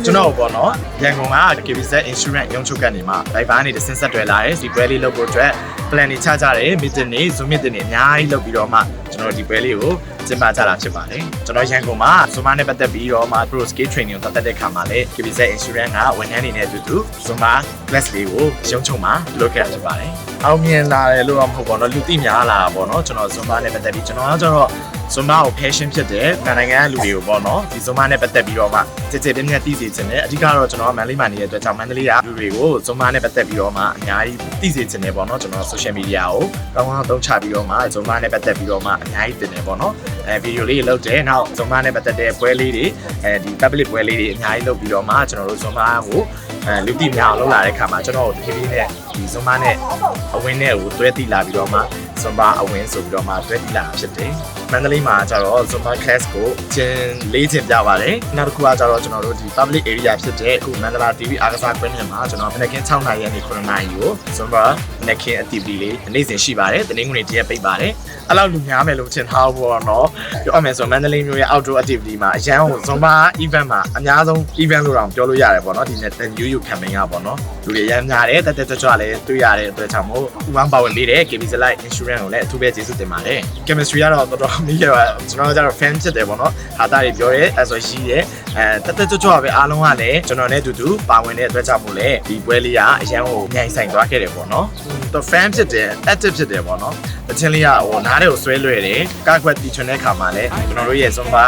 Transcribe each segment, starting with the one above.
ကျွန်တော်ပေါ့နော်ရန်ကုန်က KBZ Insurance ရုံးချုပ်ကနေမှာဘိုင်ဘာနေတဲ့ဆင်းဆက်တွဲလာတယ်ဒီပွဲလေးလုပ်ဖို့အတွက် plan တွေချကြတယ် meeting တွေ zoom meeting တွေအများကြီးလုပ်ပြီးတော့မှကျွန်တော်ဒီပွဲလေးကိုကျင်းပကြတာဖြစ်ပါတယ်ကျွန်တော်ရန်ကုန်မှာ Zumba နဲ့ပတ်သက်ပြီးတော့မှ pro skill training ကိုတက်တဲ့ခါမှာလည်း KBZ Insurance ကဝန်ထမ်းတွေနဲ့အတူတူ Zumba class လေးကိုရုံးချုပ်မှာလုပ်ခဲ့တာဖြစ်ပါတယ်အောင်မြင်လာတယ်လို့တော့မဟုတ်ပါတော့လူသိများလာတာပေါ့နော်ကျွန်တော် Zumba နဲ့ပတ်သက်ပြီးကျွန်တော်ကတော့ Zumba ကို passion ဖြစ်တယ်နိုင်ငံလူတွေကိုပေါ့နော်ဒီ Zumba နဲ့ပတ်သက်ပြီးတော့မှကြည်ကြည်ပြည့်ပြည့်သိစေချင်တယ်အဓိကတော့ကျွန်တော်မန္တလေးမှာနေတဲ့အတွက်ကြောင့်မန္တလေးကလူတွေကို Zumba နဲ့ပတ်သက်ပြီးတော့မှအများကြီးသိစေချင်တယ်ပေါ့နော်ကျွန်တော် social media ကိုကောင်းကောင်းသုံးချပြီးတော့မှ Zumba နဲ့ပတ်သက်ပြီးတော့မှအများကြီးတင်တယ်ပေါ့နော်ဗီဒီယိုလေးလုပ်တယ်နောက် Zumba နဲ့ပတ်သက်တဲ့ပွဲလေးတွေဒီ public ပွဲလေးတွေအများကြီးလုပ်ပြီးတော့မှကျွန်တော်တို့ Zumba ကိုလူသိများအောင်လုပ်လာတဲ့ခါမှာကျွန်တော်တို့ဖြည်းဖြည်းနဲ့ဒီ Zumba နဲ့အဝင်းနဲ့ကိုတွဲသိလာပြီးတော့မှ Zumba အဝင်းဆိုပြီးတော့မှတွဲသိလာတာဖြစ်တယ်မန္တလေးမှာကျတော့ Zumba class ကိုကျင်းလေးကျင်းပြပါတယ်နောက်တစ်ခုကကျတော့ကျွန်တော်တို့ဒီ public area ဖြစ်တဲ့အခုမန္တလာ TV အားကစားကွင်းထဲမှာကျွန်တော်မနက်ခင်း6 နာရီကနေ9 နာရီကို Zumba မနက်ခင်း activity လေးနေ့စဉ်ရှိပါတယ်တနင်္ဂနွေတရက်ပိတ်ပါတယ်အဲ့လောက်လူများမယ်လို့ထင်ထားဖို့တော့ပြောရမယ်ဆိုမန္တလေးမျိုးရဲ့ outdoor activity မှာအရန်ကို Zumba event မှာအများဆုံး event လို့တော့ပြောလို့ရတယ်ပေါ့နော်ဒီနေ့ new campaign ကပေါ့နော်လူတွေအရန်များတယ်တက်ကြွလည်းတွေ့ရတဲ့အတွက်ကြောင့်မို့ဥပမာပါဝင်လေးတဲ့ KBZ Life Insurance ကိုလည်းအထူးပဲကျေးဇူးတင်ပါတယ် chemistry ကတော့တော်တော်မိခဲ့ပါကျွန်တော်ကတော့ fan ဖြစ်တယ်ပေါ့နော်ဟာတာတွေပြောရဲအဲ့ဆိုရှိရဲတက်ကြွပဲအားလုံးကလည်းကျွန်တော်နဲ့အတူတူပါဝင်တဲ့အတွက်ကြောင့်မို့လဲဒီပွဲလေးကအရန်ကိုညှိဆိုင်သွားခဲ့တယ်ပေါ့နော်သူ fan ဖြစ်တယ် active ဖြစ်တယ်ပေါ့နော်အချင်းလေးကဟိုနားတွေကိုဆွဲလွယ်တယ်ကာကွက်တီချွန်တဲ့ခါမှာလည်းကျွန်တော်တို့ရဲ့ Zumba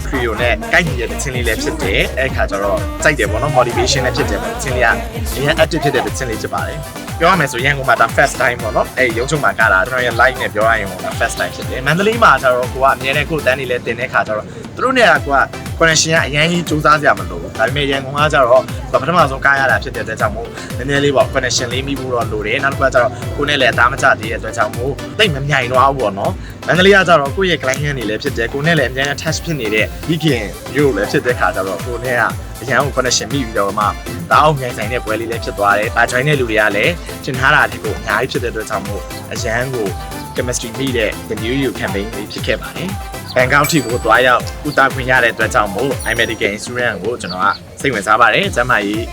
Trio နဲ့ကိုက်ညီတဲ့ချင်းလေးလည်းဖြစ်တယ်အဲ့ခါကျတော့စိုက်တယ်ပေါ့နော် motivation လည်းဖြစ်တယ်ပေါ့ချင်းလေးကအရင် active ဖြစ်တဲ့ချင်းလေးဖြစ်ပါတယ်ပြောရမယ်ဆိုရန်ကုန်မှာဒါ first time ပေါ့နော်အဲ့ရုံးချုပ်မှာကတာကျွန်တော်ရဲ့ live နဲ့ပြောရရင်ဒါ first time ဖြစ်တယ်မန္တလေးမှာကျတော့ကိုကအမြဲတမ်းကိုတန်းနေလဲတင်တဲ့ခါကျတော့သူတို့နဲ့ကကိုက connection ကအရင်ကြီးစူးစမ်းစရာမလိုဘူးဒါပေမဲ့ရန်ကုန်ကကျတော့ပထမဆုံးကားရတာဖြစ်တဲ့အတွက်ကြောင့်မို့နည်းနည်းလေးပေါ့ connection လေးမိဖို့တော့လိုတယ်နောက်တစ်ခုကကျတော့ကိုနဲ့လည်းအသားမကျသေးတဲ့အတွက်ကြောင့်မို့တိတ်မမြိုင်တော့ဘူးပေါ့နော်မန္တလေးကကျတော့ကိုယ့်ရဲ့ client တွေလည်းဖြစ်တယ်ကိုနဲ့လည်းအများကြီး touch ဖြစ်နေတဲ့ဒီခင်မျိုးလည်းဖြစ်တဲ့ခါကျတော့ကိုနဲ့ကအရန်ကို connection မိပြီးတော့မှဒါအောင်မြိုင်ဆိုင်တဲ့ပွဲလေးလည်းဖြစ်သွားတယ်ဒါ join တဲ့လူတွေကလည်းသင်ထားတာဒီကိုအများကြီးဖြစ်တဲ့အတွက်ကြောင့်မို့အရန်ကို chemistry မိတဲ့ the new you campaign လေးဖြစ်ခဲ့ပါတယ်ဘန်ကောက်ထိကိုတွားရောက်ကုသခွင့်ရတဲ့အတွက်ကြောင့်မို့ iMedical Insurance ကိုကျွန်တော်ကစိတ်ဝင်စားပါတယ်ကျမကြီး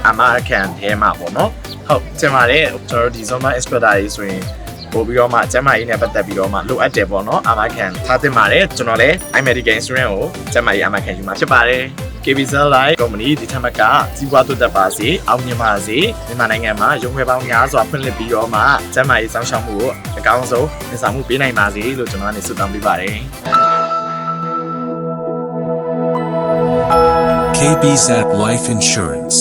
အမခံထဲမှာပေါ့နော်ဟုတ်ကျမလည်းကျွန်တော်ဒီ Zumba instructor တွေဆိုရင်ပို့ပြီးတော့မှကျမကြီးနဲ့ပတ်သက်ပြီးတော့မှလိုအပ်တယ်ပေါ့နော်အမခံထားတင်ပါတယ်ကျွန်တော်လည်း iMedical Insurance ကိုကျမကြီးအမခံယူမှာဖြစ်ပါတယ် KBZ Life Company ဒီထက်မကစီးပွားတိုးတက်ပါစေအောင်မြင်ပါစေမြန်မာနိုင်ငံမှာရုံးခွဲပေါင်းများစွာဖွင့်လှစ်ပြီးတော့မှကျန်းမာရေးစောင့်ရှောက်မှုကိုအကောင်းဆုံးဝန်ဆောင်မှုပေးနိုင်ပါစေလို့ကျွန်တော်ကနေဆုတောင်းပေးပါတယ် KBZ Life Insurance